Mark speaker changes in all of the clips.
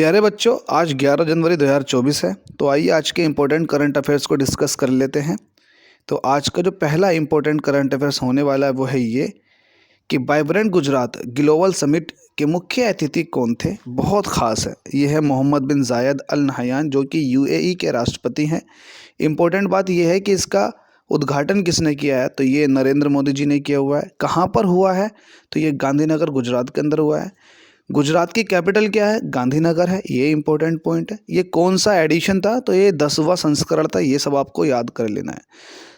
Speaker 1: प्यारे बच्चों, आज 11 जनवरी 2024 है। तो आइए आज के इम्पोर्टेंट करंट अफेयर्स को डिस्कस कर लेते हैं। तो आज का जो पहला इम्पोर्टेंट करंट अफेयर्स होने वाला है वो है ये कि वाइब्रेंट गुजरात ग्लोबल समिट के मुख्य अतिथि कौन थे। बहुत खास है, ये है मोहम्मद बिन जायद अल नहयान, जो कि यूएई के राष्ट्रपति हैं। इम्पोर्टेंट बात यह है कि इसका उद्घाटन किसने किया है, तो ये नरेंद्र मोदी जी ने किया हुआ है। कहाँ पर हुआ है, तो ये गांधीनगर गुजरात के अंदर हुआ है। गुजरात की कैपिटल क्या है, गांधीनगर है। ये इंपॉर्टेंट पॉइंट है। ये कौन सा एडिशन था, तो ये 10वां संस्करण था। ये सब आपको याद कर लेना है।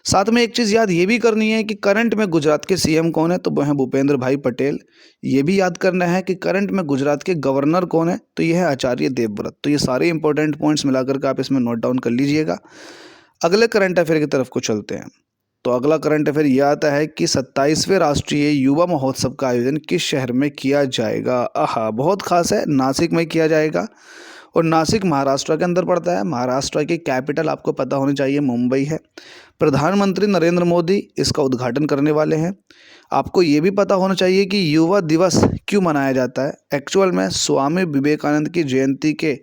Speaker 1: साथ में एक चीज़ याद ये भी करनी है कि करंट में गुजरात के सीएम कौन है, तो वो है भूपेंद्र भाई पटेल। ये भी याद करना है कि करंट में गुजरात के गवर्नर कौन है, तो ये है आचार्य देवव्रत। तो ये सारे इंपॉर्टेंट पॉइंट्स मिलाकर के आप इसमें नोट डाउन कर लीजिएगा। अगले करंट अफेयर की तरफ को चलते हैं। तो अगला करंट अफेयर यह आता है कि 27वें राष्ट्रीय युवा महोत्सव का आयोजन किस शहर में किया जाएगा। आहा, बहुत खास है, नासिक में किया जाएगा। और नासिक महाराष्ट्र के अंदर पड़ता है। महाराष्ट्र की कैपिटल आपको पता होनी चाहिए, मुंबई है। प्रधानमंत्री नरेंद्र मोदी इसका उद्घाटन करने वाले हैं। आपको ये भी पता होना चाहिए कि युवा दिवस क्यों मनाया जाता है। एक्चुअल में स्वामी विवेकानंद की जयंती के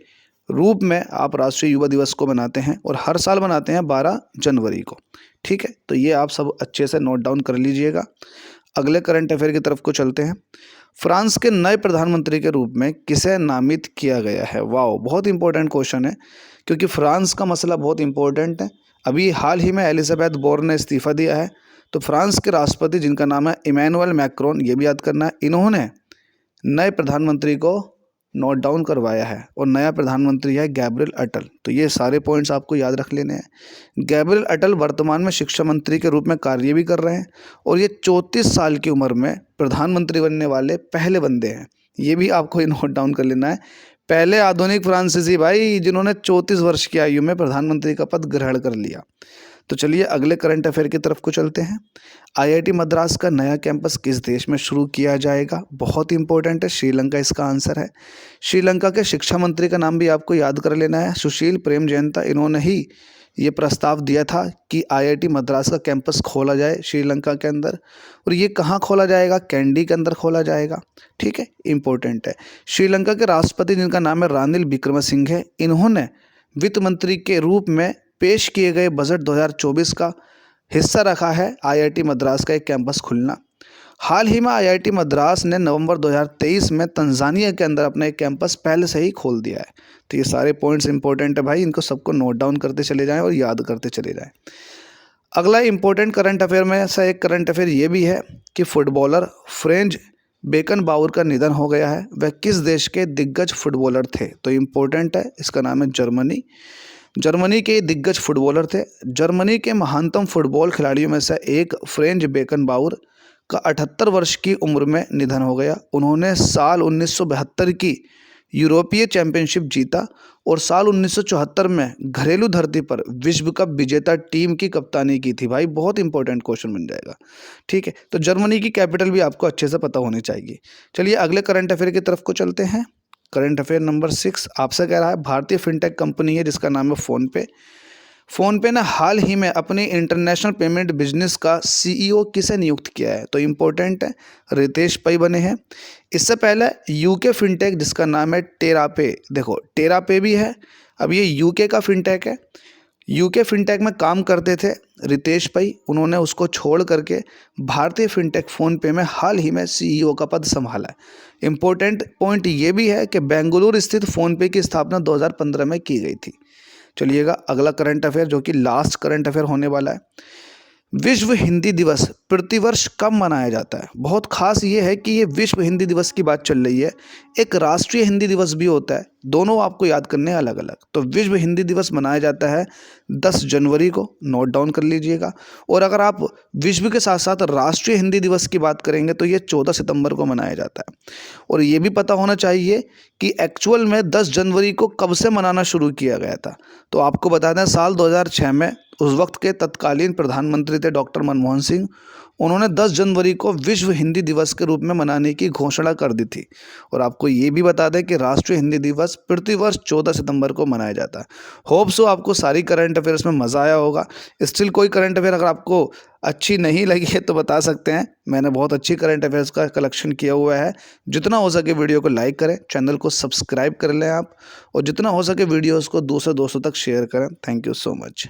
Speaker 1: रूप में आप राष्ट्रीय युवा दिवस को मनाते हैं और हर साल मनाते हैं 12 जनवरी को। ठीक है, तो ये आप सब अच्छे से नोट डाउन कर लीजिएगा। अगले करंट अफेयर की तरफ को चलते हैं। फ्रांस के नए प्रधानमंत्री के रूप में किसे नामित किया गया है। वाह, बहुत इंपॉर्टेंट क्वेश्चन है, क्योंकि फ्रांस का मसला बहुत इंपॉर्टेंट है। अभी हाल ही में एलिजाबेथ बोर्न ने इस्तीफा दिया है। तो फ्रांस के राष्ट्रपति जिनका नाम है इमैनुअल मैक्रोन, ये भी याद करना है, इन्होंने नए प्रधानमंत्री को नोट डाउन करवाया है। और नया प्रधानमंत्री है गैब्रियल अटल। तो ये सारे पॉइंट्स आपको याद रख लेने हैं। गैब्रियल अटल वर्तमान में शिक्षा मंत्री के रूप में कार्य भी कर रहे हैं और ये 34 साल की उम्र में प्रधानमंत्री बनने वाले पहले बंदे हैं। ये भी आपको नोट डाउन कर लेना है। पहले आधुनिक फ्रांसीसी भाई जिन्होंने 34 वर्ष की आयु में प्रधानमंत्री का पद ग्रहण कर लिया। तो चलिए अगले करंट अफेयर की तरफ को चलते हैं। आईआईटी मद्रास का नया कैंपस किस देश में शुरू किया जाएगा। बहुत इंपॉर्टेंट है, श्रीलंका इसका आंसर है। श्रीलंका के शिक्षा मंत्री का नाम भी आपको याद कर लेना है, सुशील प्रेम जयंता। इन्होंने ही ये प्रस्ताव दिया था कि आईआईटी मद्रास का कैंपस खोला जाए श्रीलंका के अंदर। और ये कहाँ खोला जाएगा, कैंडी के अंदर खोला जाएगा। ठीक है, इंपॉर्टेंट है। श्रीलंका के राष्ट्रपति जिनका नाम है रानिल विक्रमसिंघे, इन्होंने वित्त मंत्री के रूप में पेश किए गए बजट 2024 का हिस्सा रखा है आईआईटी मद्रास का एक कैंपस खुलना। हाल ही में आईआईटी मद्रास ने नवंबर 2023 में तंजानिया के अंदर अपना एक कैंपस पहले से ही खोल दिया है। तो ये सारे पॉइंट्स इंपॉर्टेंट है भाई, इनको सबको नोट डाउन करते चले जाएं और याद करते चले जाएं। अगला इंपॉर्टेंट करंट अफेयर में से एक करंट अफेयर ये भी है कि फुटबॉलर फ्रेंच बेकनबाउर का निधन हो गया है। वह किस देश के दिग्गज फुटबॉलर थे, तो इम्पोर्टेंट है, इसका नाम है जर्मनी। जर्मनी के दिग्गज फुटबॉलर थे। जर्मनी के महानतम फुटबॉल खिलाड़ियों में से एक फ्रेंच बेकनबाउर का 78 वर्ष की उम्र में निधन हो गया। उन्होंने साल 1972 की यूरोपीय चैंपियनशिप जीता और साल 1974 में घरेलू धरती पर विश्व कप विजेता टीम की कप्तानी की थी। भाई बहुत इंपॉर्टेंट क्वेश्चन बन जाएगा। ठीक है, तो जर्मनी की कैपिटल भी आपको अच्छे से पता होनी चाहिए। चलिए अगले करंट अफेयर की तरफ को चलते हैं। करंट अफेयर नंबर 6 आपसे कह रहा है, भारतीय फिनटेक कंपनी है जिसका नाम है फ़ोनपे। फ़ोनपे ने हाल ही में अपनी इंटरनेशनल पेमेंट बिजनेस का सीईओ किसे नियुक्त किया है, तो इम्पोर्टेंट है, रितेश पै बने हैं। इससे पहले यूके फिनटेक जिसका नाम है टेरापे, देखो टेरापे भी है, अब ये यूके का फिनटेक है। यूके फिनटेक में काम करते थे रितेश पै, उन्होंने उसको छोड़ करके भारतीय फिनटेक फ़ोनपे में हाल ही में सीईओ का पद संभाला है। इम्पोर्टेंट पॉइंट ये भी है कि बेंगलुरु स्थित फ़ोनपे की स्थापना 2015 में की गई थी। चलिएगा अगला करंट अफेयर जो कि लास्ट करंट अफेयर होने वाला है। विश्व हिंदी दिवस प्रतिवर्ष कब मनाया जाता है। बहुत खास ये है कि ये विश्व हिंदी दिवस की बात चल रही है, एक राष्ट्रीय हिंदी दिवस भी होता है, दोनों आपको याद करने हैं अलग अलग। तो विश्व हिंदी दिवस मनाया जाता है 10 जनवरी को, नोट डाउन कर लीजिएगा। और अगर आप विश्व के साथ साथ राष्ट्रीय हिंदी दिवस की बात करेंगे तो ये 14 सितंबर को मनाया जाता है। और ये भी पता होना चाहिए कि एक्चुअल में 10 जनवरी को कब से मनाना शुरू किया गया था। तो आपको बता दें, साल 2006 में उस वक्त के तत्कालीन प्रधानमंत्री थे डॉक्टर मनमोहन सिंह, उन्होंने 10 जनवरी को विश्व हिंदी दिवस के रूप में मनाने की घोषणा कर दी थी। और आपको ये भी बता दें कि राष्ट्रीय हिंदी दिवस प्रतिवर्ष 14 सितंबर को मनाया जाता है। होप सो आपको सारी करंट अफेयर्स में मज़ा आया होगा। स्टिल कोई करंट अफेयर अगर आपको अच्छी नहीं लगी है तो बता सकते हैं। मैंने बहुत अच्छी करंट अफेयर्स का कलेक्शन किया हुआ है। जितना हो सके वीडियो को लाइक करें, चैनल को सब्सक्राइब कर लें आप, और जितना हो सके वीडियोज़ को दूसरे दोस्तों तक शेयर करें। Thank you so much.